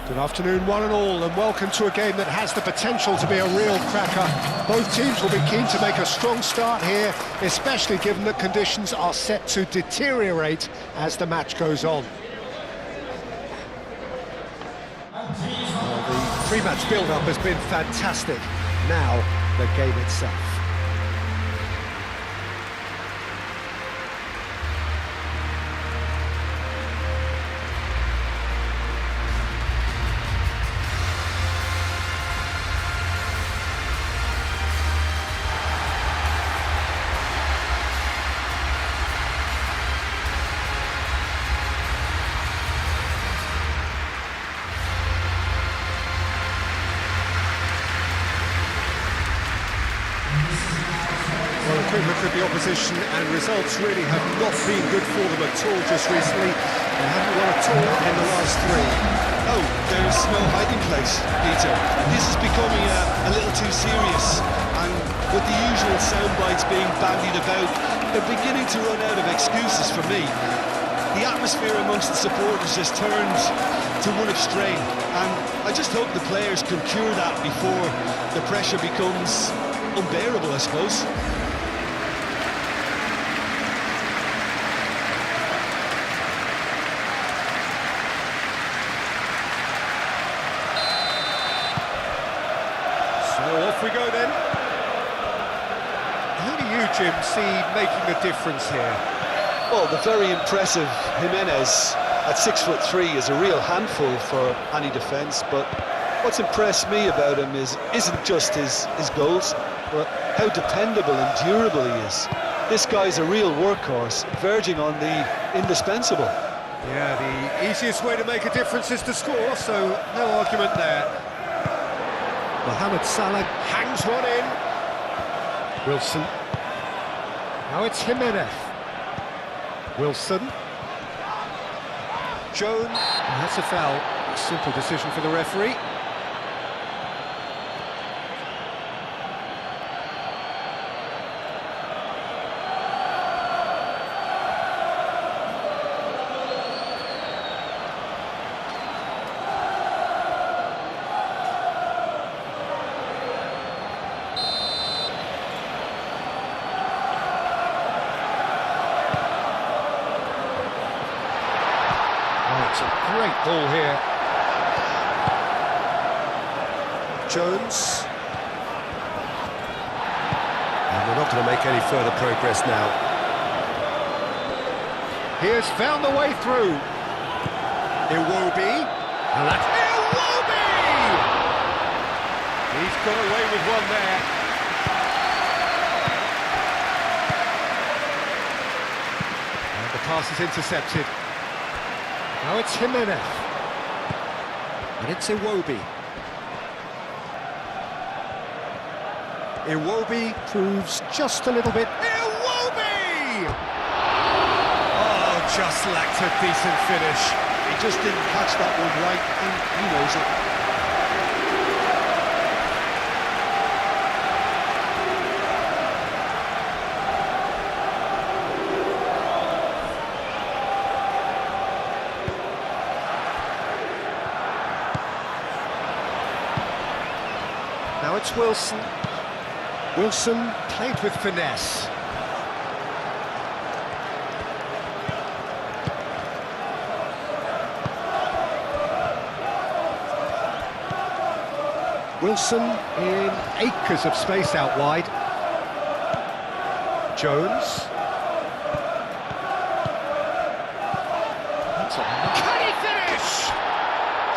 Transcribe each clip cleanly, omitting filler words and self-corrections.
Good afternoon, one and all, and welcome to a game that has the potential to be a real cracker. Both teams will be keen to make a strong start here, especially given that conditions are set to deteriorate as the match goes on. Well, the pre-match build-up has been fantastic. Now, the game itself. Well, a quick look at the opposition, and results really have not been good for them at all just recently. They haven't won at all in the last three. Oh, there's no hiding place, Peter. This is becoming a little too serious, and with the usual sound bites being bandied about, they're beginning to run out of excuses for me. The atmosphere amongst the supporters has turned to one of strain, and I just hope the players can cure that before the pressure becomes unbearable, I suppose. So off we go then. Who do you, Jim, see making the difference here? Well, the very impressive Jimenez at 6'3" is a real handful for any defence, but what's impressed me about him isn't just his goals, but how dependable and durable he is. This guy's a real workhorse, verging on the indispensable. Yeah, the easiest way to make a difference is to score, so no argument there. Mohamed Salah hangs one in. Wilson. Now it's Jimenez. Wilson. Jones. And that's a foul. Simple decision for the referee. It's a great ball here. Jones. And we're not going to make any further progress now. He has found the way through. Iwobi. And that's Iwobi! He's got away with one there. And the pass is intercepted. Now it's Jimenez. And it's Iwobi. Iwobi proves just a little bit. Iwobi! Oh, just lacked a decent finish. He just didn't catch that one right, and he knows it. Now it's Wilson. Wilson played with finesse. Wilson in acres of space out wide. Jones. That's a... Can he finish?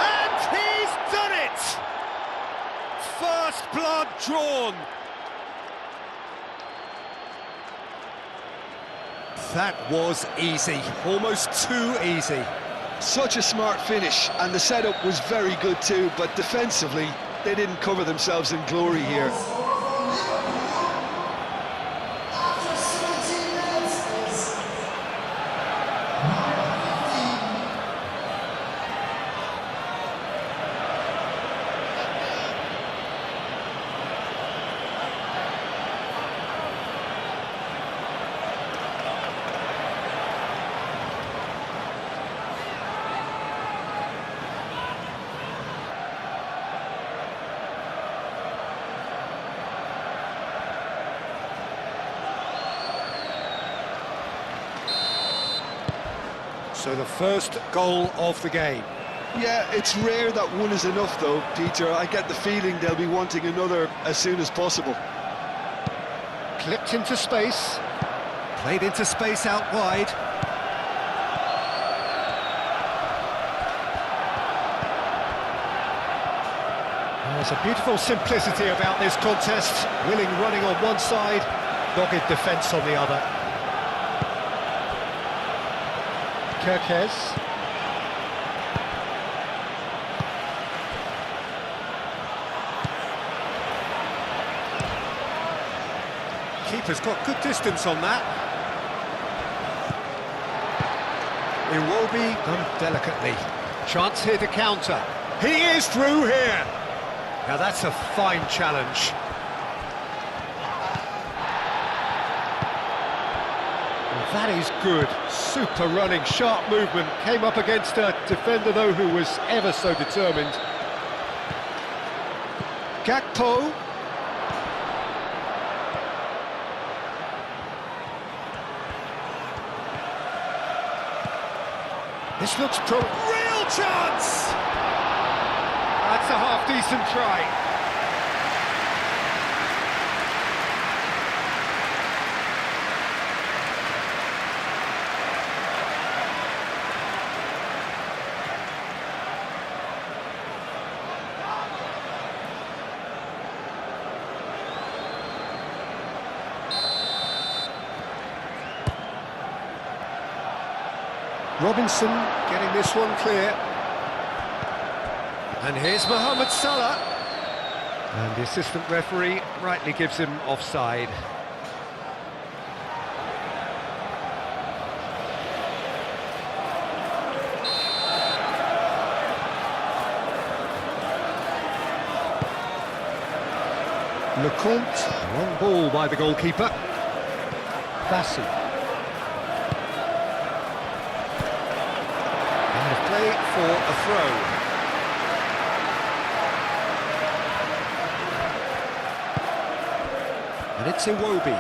And he's done it! First blood drawn. That was easy, almost too easy. Such a smart finish, and the setup was very good too, but defensively, they didn't cover themselves in glory here. So the first goal of the game. Yeah, it's rare that one is enough though, Peter. I get the feeling they'll be wanting another as soon as possible. Clipped into space, played into space out wide. There's a beautiful simplicity about this contest. Willing running on one side, dogged defence on the other. Kirkes. Keeper's got good distance on that. Iwobi done delicately. Chance here to counter. He is through here. Now that's a fine challenge. Well, that is good. Super running, sharp movement. Came up against a defender though who was ever so determined. Gakpo. This looks real chance! That's a half-decent try. Robinson getting this one clear. And here's Mohamed Salah. And the assistant referee rightly gives him offside. Lecomte, long ball by the goalkeeper. Bassi. Play for a throw. And it's Iwobi.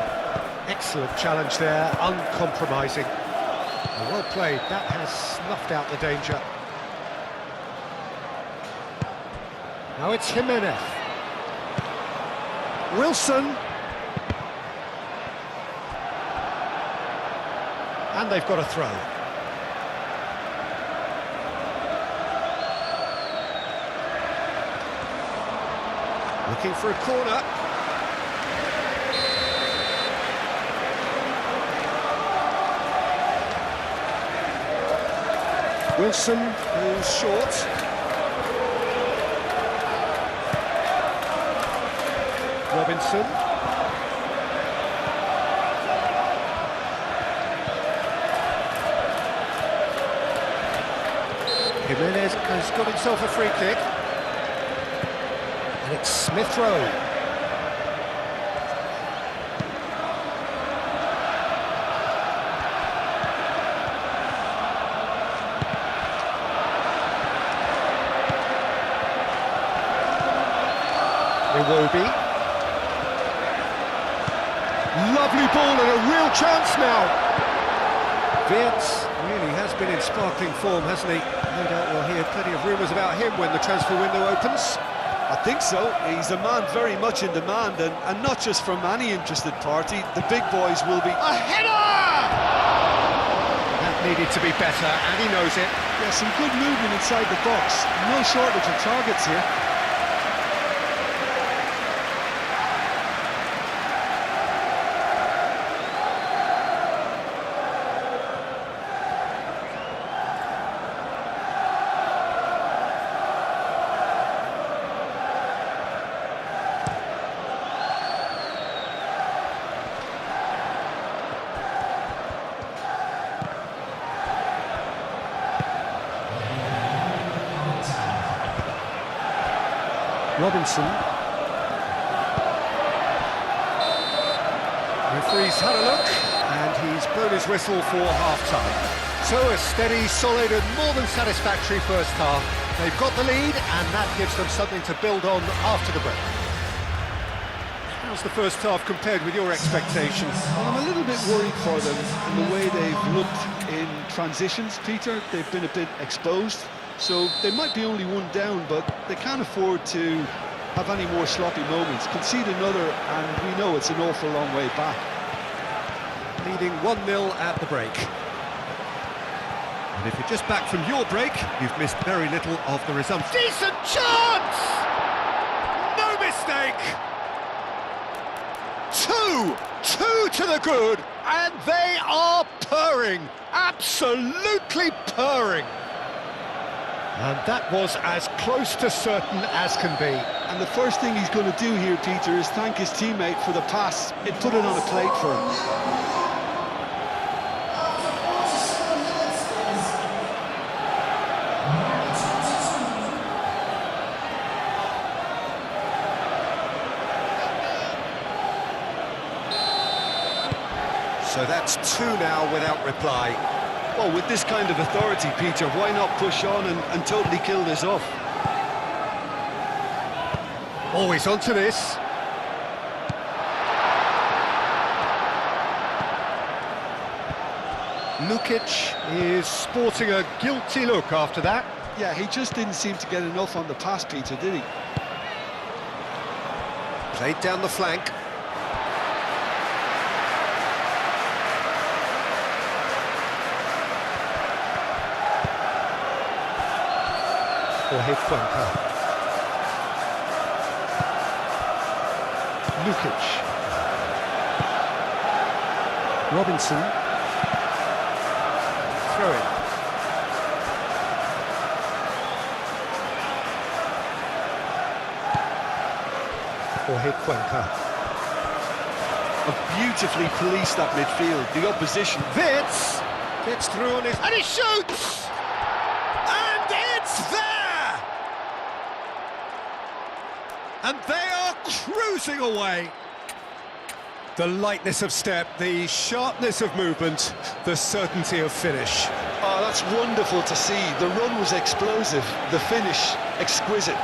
Excellent challenge there, uncompromising. Well played, that has snuffed out the danger. Now it's Jimenez. Wilson. And they've got a throw. Looking for a corner. Wilson goes short. Robinson. Jimenez has got himself a free kick. And it's Smith Rowe. Iwobi. Lovely ball and a real chance now. Wirtz really has been in sparkling form, hasn't he? No doubt we'll hear plenty of rumours about him when the transfer window opens. I think so. He's a man very much in demand, and not just from any interested party. The big boys will be... A header! That needed to be better, and he knows it. Yeah, some good movement inside the box. No shortage of targets here. Robinson. Referee's had a look, and he's blown his whistle for half-time. So a steady, solid and more than satisfactory first half. They've got the lead, and that gives them something to build on after the break. How's the first half compared with your expectations? Well, I'm a little bit worried for them in the way they've looked in transitions, Peter. They've been a bit exposed, so they might be only one down, but they can't afford to have any more sloppy moments. Concede another, and we know it's an awful long way back. Leading 1-0 at the break. And if you're just back from your break, you've missed very little of the resumption. Decent chance! No mistake! Two to the good, and they are purring, absolutely purring. And that was as close to certain as can be. And the first thing he's going to do here, Peter, is thank his teammate for the pass. It put it on a plate for him. So that's 2 now without reply. Well, with this kind of authority, Peter, why not push on and totally kill this off? Always onto this. Lukic is sporting a guilty look after that. Yeah, he just didn't seem to get enough on the pass, Peter, did he? Played down the flank. Jorge Cuenca. Lukic. Robinson. Throw it. Jorge Cuenca. Beautifully policed that midfield. The opposition. Vitz gets through on his... and he shoots! And it's there! And they are cruising away. The lightness of step, the sharpness of movement, the certainty of finish. Oh, that's wonderful to see. The run was explosive, the finish exquisite.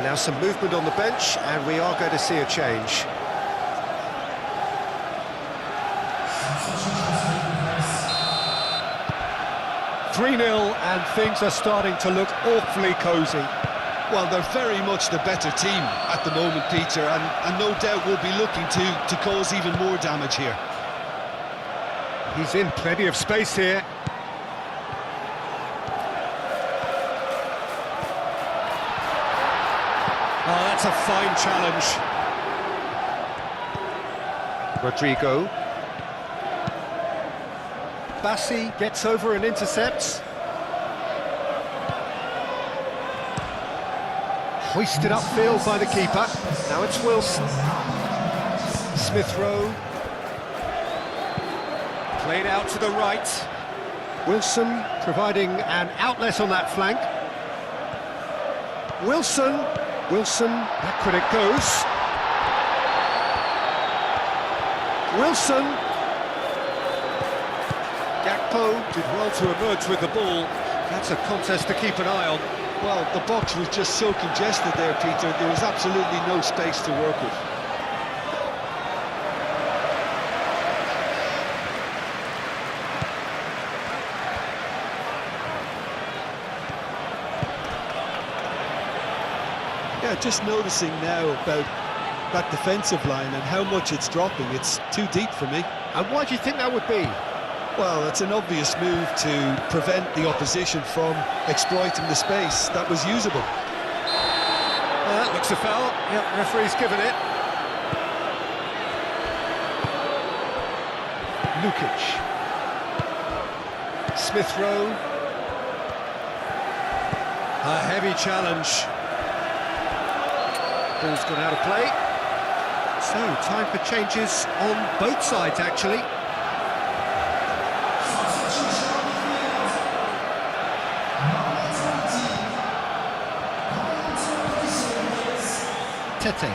Now some movement on the bench, and we are going to see a change. (3-0), and things are starting to look awfully cosy. Well, they're very much the better team at the moment, Peter, and no doubt will be looking to cause even more damage here. He's in plenty of space here. Oh, that's a fine challenge. Rodrigo. Bassi gets over and intercepts. Hoisted upfield by the keeper. Now it's Wilson. Smith Rowe. Played out to the right. Wilson providing an outlet on that flank. Wilson. Backward it goes. Wilson. Gakpo did well to emerge with the ball. That's a contest to keep an eye on. Well, the box was just so congested there, Peter. There was absolutely no space to work with. Yeah, just noticing now about that defensive line and how much it's dropping. It's too deep for me. And why do you think that would be? Well, it's an obvious move to prevent the opposition from exploiting the space that was usable. That looks a foul. Yep, referee's given it. Lukic. Smith Rowe. A heavy challenge. Ball's gone out of play. So, time for changes on both sides, actually. Tete.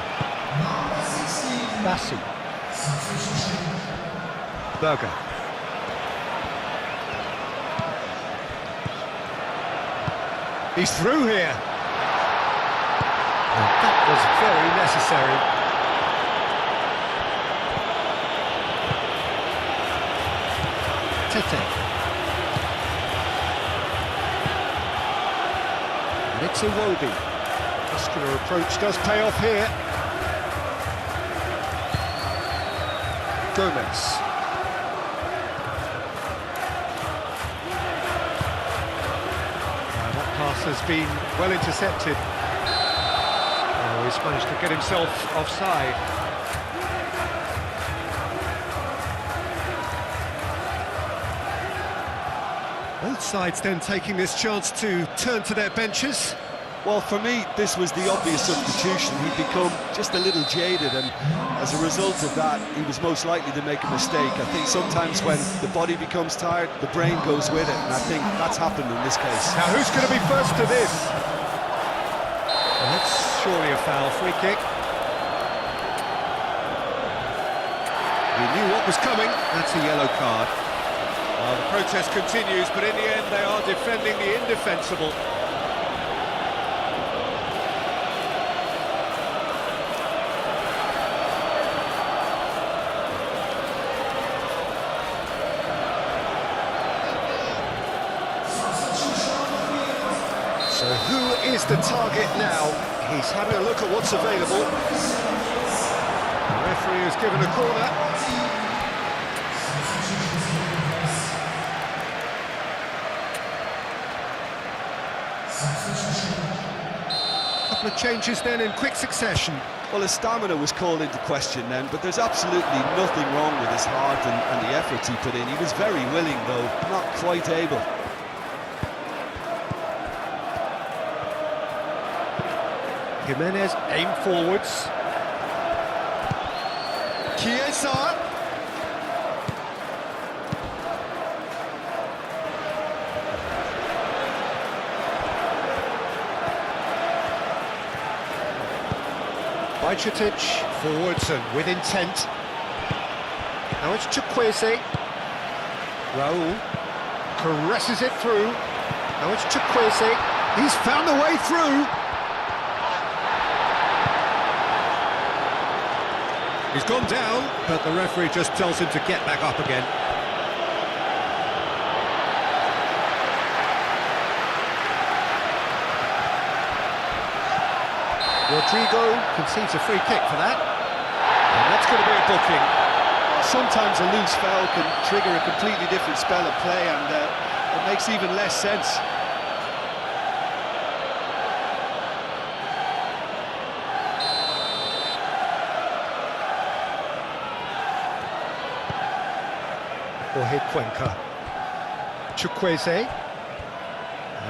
Bassi. Berger. He's through here. And that was very necessary. Tete. And it's Iwobi. Muscular approach does pay off here. Gomez. That pass has been well intercepted. Oh, he's managed to get himself offside. Both sides then taking this chance to turn to their benches. Well, for me, this was the obvious substitution. He'd become just a little jaded, and as a result of that, he was most likely to make a mistake. I think sometimes when the body becomes tired, the brain goes with it, and I think that's happened in this case. Now, who's going to be first to this? Well, that's surely a foul. Free kick. He knew what was coming. That's a yellow card. Well, the protest continues, but in the end, they are defending the indefensible. So who is the target now? He's having a look at what's available. The referee has given a corner. A couple of changes then in quick succession. Well, his stamina was called into question then, but there's absolutely nothing wrong with his heart and the efforts he put in. He was very willing, though, not quite able. Jimenez aim forwards. Chiesa. Bajcetic forwards and with intent. Now it's Chukwueze. Raul caresses it through. Now it's Chukwueze. He's found a way through. He's gone down, but the referee just tells him to get back up again. Rodrigo concedes a free kick for that. And that's going to be a booking. Sometimes a loose foul can trigger a completely different spell of play, and it makes even less sense. Jorge Cuenca. Chukwueze.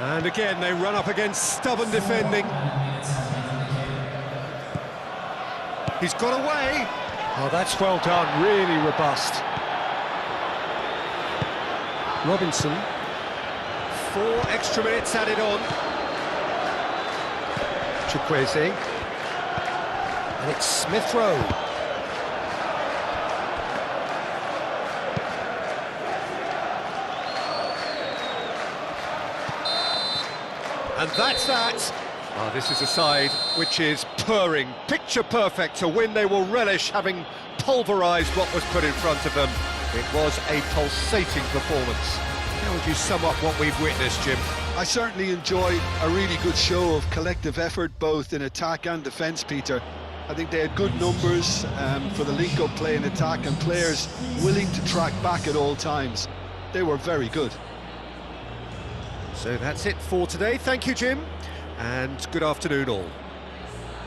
And again, they run up against stubborn defending. He's got away. Oh, that's well done, really robust. Robinson. 4 extra minutes added on. Chukwueze. And it's Smith Rowe. And that's that. Oh, this is a side which is purring, picture perfect to win. They will relish having pulverised what was put in front of them. It was a pulsating performance. How would you sum up what we've witnessed, Jim? I certainly enjoyed a really good show of collective effort, both in attack and defence, Peter. I think they had good numbers for the link-up play in attack, and players willing to track back at all times. They were very good. So that's it for today. Thank you, Jim, and good afternoon all.